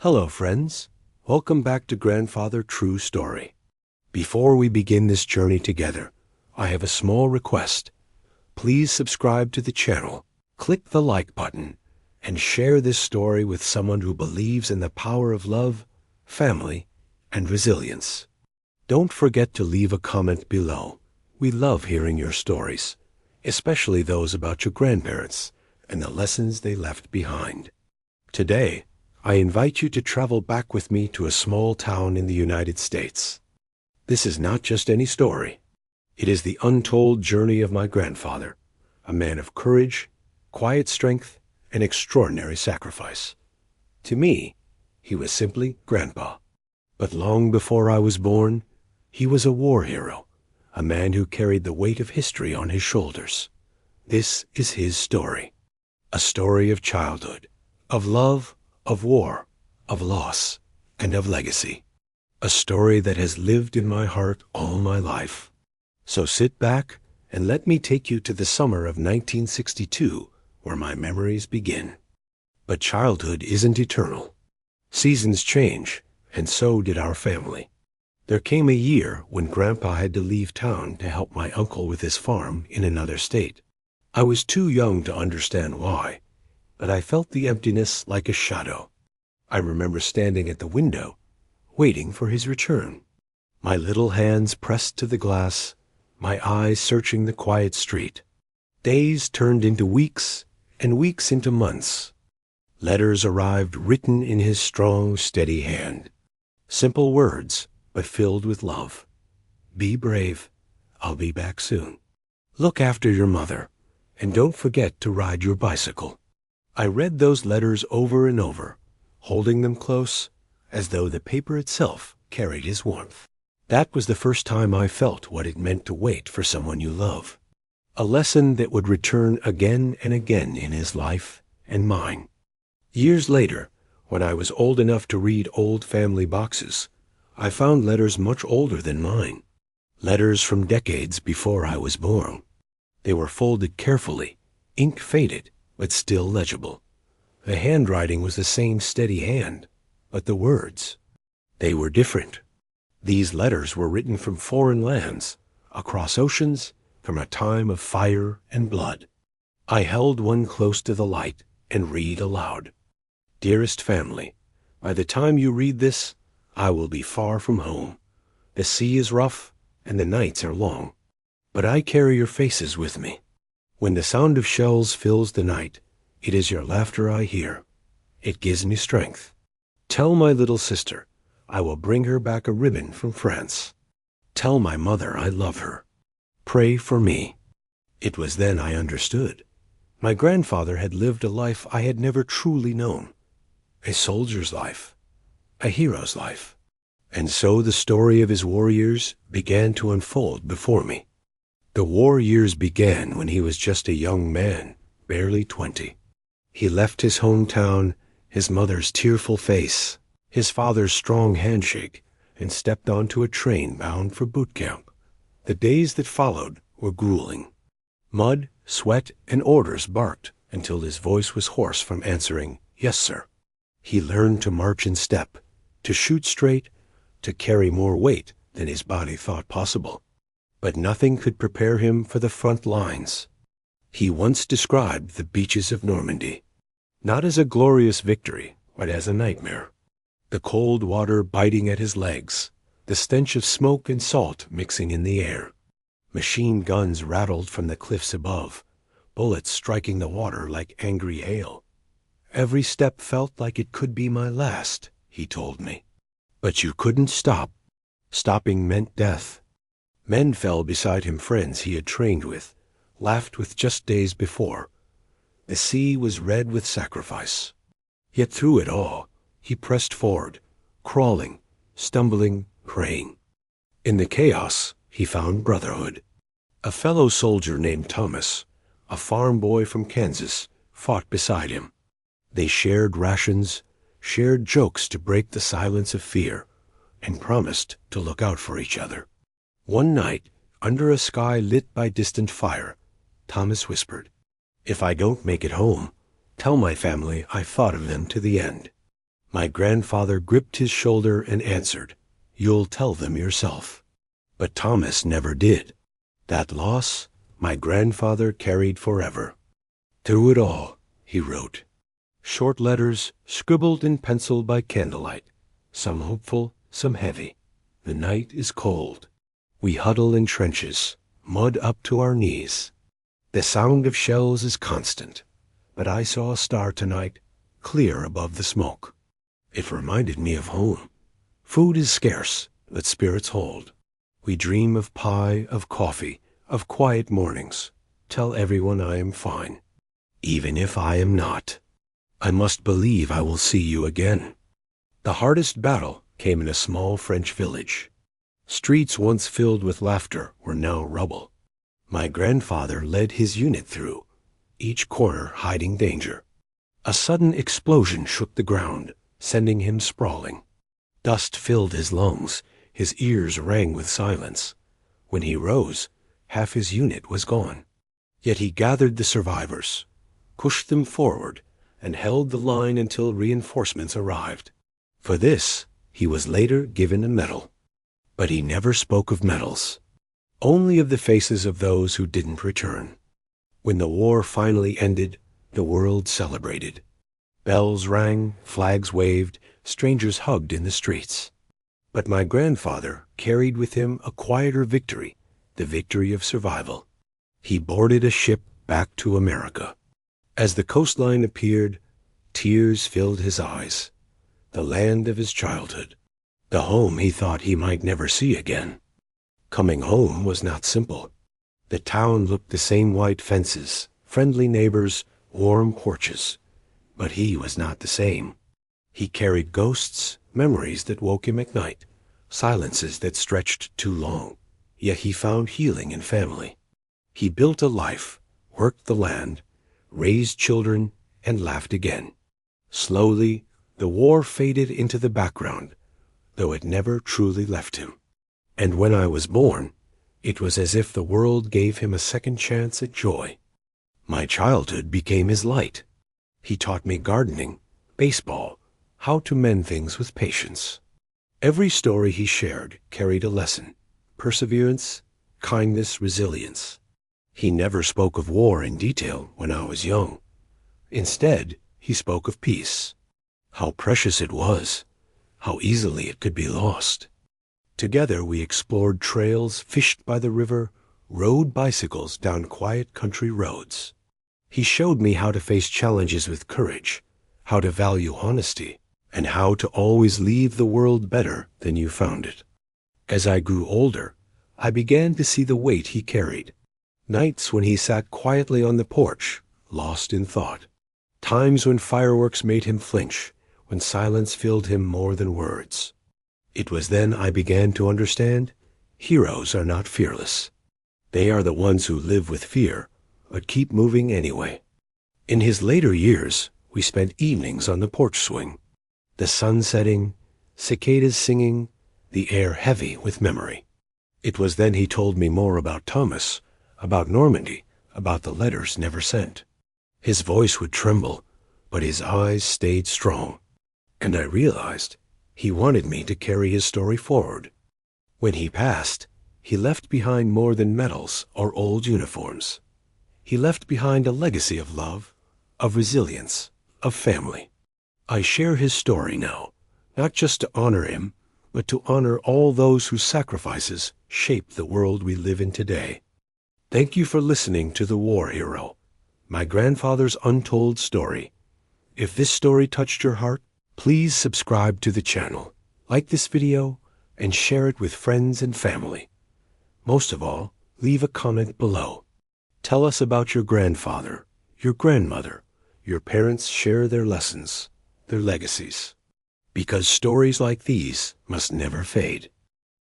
Hello, friends. Welcome back to Grandfather True Story. Before we begin this journey together, I have a small request. Please subscribe to the channel, click the like button, and share this story with someone who believes in the power of love, family, and resilience. Don't forget to leave a comment below. We love hearing your stories, especially those about your grandparents and the lessons they left behind. Today, I invite you to travel back with me to a small town in the United States. This is not just any story. It is the untold journey of my grandfather, a man of courage, quiet strength, and extraordinary sacrifice. To me, he was simply Grandpa. But long before I was born, he was a war hero, a man who carried the weight of history on his shoulders. This is his story, a story of childhood, of love, of war, of loss, and of legacy. A story that has lived in my heart all my life. So sit back and let me take you to the summer of 1962, where my memories begin. But childhood isn't eternal. Seasons change, and so did our family. There came a year when Grandpa had to leave town to help my uncle with his farm in another state. I was too young to understand why, but I felt the emptiness like a shadow. I remember standing at the window, waiting for his return. My little hands pressed to the glass, my eyes searching the quiet street. Days turned into weeks, and weeks into months. Letters arrived written in his strong, steady hand. Simple words, but filled with love. Be brave. I'll be back soon. Look after your mother, and don't forget to ride your bicycle. I read those letters over and over, holding them close, as though the paper itself carried his warmth. That was the first time I felt what it meant to wait for someone you love. A lesson that would return again and again in his life and mine. Years later, when I was old enough to read old family boxes, I found letters much older than mine. Letters from decades before I was born. They were folded carefully, ink faded, but still legible. The handwriting was the same steady hand, but the words, they were different. These letters were written from foreign lands, across oceans, from a time of fire and blood. I held one close to the light and read aloud. Dearest family, by the time you read this, I will be far from home. The sea is rough and the nights are long, but I carry your faces with me. When the sound of shells fills the night, it is your laughter I hear. It gives me strength. Tell my little sister I will bring her back a ribbon from France. Tell my mother I love her. Pray for me. It was then I understood. My grandfather had lived a life I had never truly known. A soldier's life. A hero's life. And so the story of his war years began to unfold before me. The war years began when he was just a young man, barely 20. He left his hometown, his mother's tearful face, his father's strong handshake, and stepped onto a train bound for boot camp. The days that followed were grueling. Mud, sweat, and orders barked until his voice was hoarse from answering, "Yes, sir." He learned to march in step, to shoot straight, to carry more weight than his body thought possible. But nothing could prepare him for the front lines. He once described the beaches of Normandy, not as a glorious victory, but as a nightmare. The cold water biting at his legs, the stench of smoke and salt mixing in the air. Machine guns rattled from the cliffs above, bullets striking the water like angry hail. Every step felt like it could be my last, he told me. But you couldn't stop. Stopping meant death. Men fell beside him, friends he had trained with, laughed with just days before. The sea was red with sacrifice. Yet through it all, he pressed forward, crawling, stumbling, praying. In the chaos, he found brotherhood. A fellow soldier named Thomas, a farm boy from Kansas, fought beside him. They shared rations, shared jokes to break the silence of fear, and promised to look out for each other. One night, under a sky lit by distant fire, Thomas whispered, "If I don't make it home, tell my family I thought of them to the end." My grandfather gripped his shoulder and answered, "You'll tell them yourself." But Thomas never did. That loss my grandfather carried forever. Through it all, he wrote. Short letters scribbled in pencil by candlelight, some hopeful, some heavy. The night is cold. We huddle in trenches, mud up to our knees. The sound of shells is constant, but I saw a star tonight, clear above the smoke. It reminded me of home. Food is scarce, but spirits hold. We dream of pie, of coffee, of quiet mornings. Tell everyone I am fine, even if I am not. I must believe I will see you again. The hardest battle came in a small French village. Streets once filled with laughter were now rubble. My grandfather led his unit through, each corner hiding danger. A sudden explosion shook the ground, sending him sprawling. Dust filled his lungs, his ears rang with silence. When he rose, half his unit was gone. Yet he gathered the survivors, pushed them forward, and held the line until reinforcements arrived. For this, he was later given a medal. But he never spoke of medals, only of the faces of those who didn't return. When the war finally ended, the world celebrated. Bells rang, flags waved, strangers hugged in the streets. But my grandfather carried with him a quieter victory, the victory of survival. He boarded a ship back to America. As the coastline appeared, tears filled his eyes. The land of his childhood, the home he thought he might never see again. Coming home was not simple. The town looked the same: white fences, friendly neighbors, warm porches. But he was not the same. He carried ghosts, memories that woke him at night, silences that stretched too long. Yet he found healing in family. He built a life, worked the land, raised children, and laughed again. Slowly, the war faded into the background, though it never truly left him. And when I was born, it was as if the world gave him a second chance at joy. My childhood became his light. He taught me gardening, baseball, how to mend things with patience. Every story he shared carried a lesson: perseverance, kindness, resilience. He never spoke of war in detail when I was young. Instead, he spoke of peace, how precious it was, how easily it could be lost. Together we explored trails, fished by the river, rode bicycles down quiet country roads. He showed me how to face challenges with courage, how to value honesty, and how to always leave the world better than you found it. As I grew older, I began to see the weight he carried. Nights when he sat quietly on the porch, lost in thought. Times when fireworks made him flinch, when silence filled him more than words. It was then I began to understand heroes are not fearless. They are the ones who live with fear, but keep moving anyway. In his later years, we spent evenings on the porch swing. The sun setting, cicadas singing, the air heavy with memory. It was then he told me more about Thomas, about Normandy, about the letters never sent. His voice would tremble, but his eyes stayed strong. And I realized he wanted me to carry his story forward. When he passed, he left behind more than medals or old uniforms. He left behind a legacy of love, of resilience, of family. I share his story now, not just to honor him, but to honor all those whose sacrifices shape the world we live in today. Thank you for listening to The War Hero, my grandfather's untold story. If this story touched your heart, please subscribe to the channel, like this video, and share it with friends and family. Most of all, leave a comment below. Tell us about your grandfather, your grandmother, your parents. Share their lessons, their legacies. Because stories like these must never fade.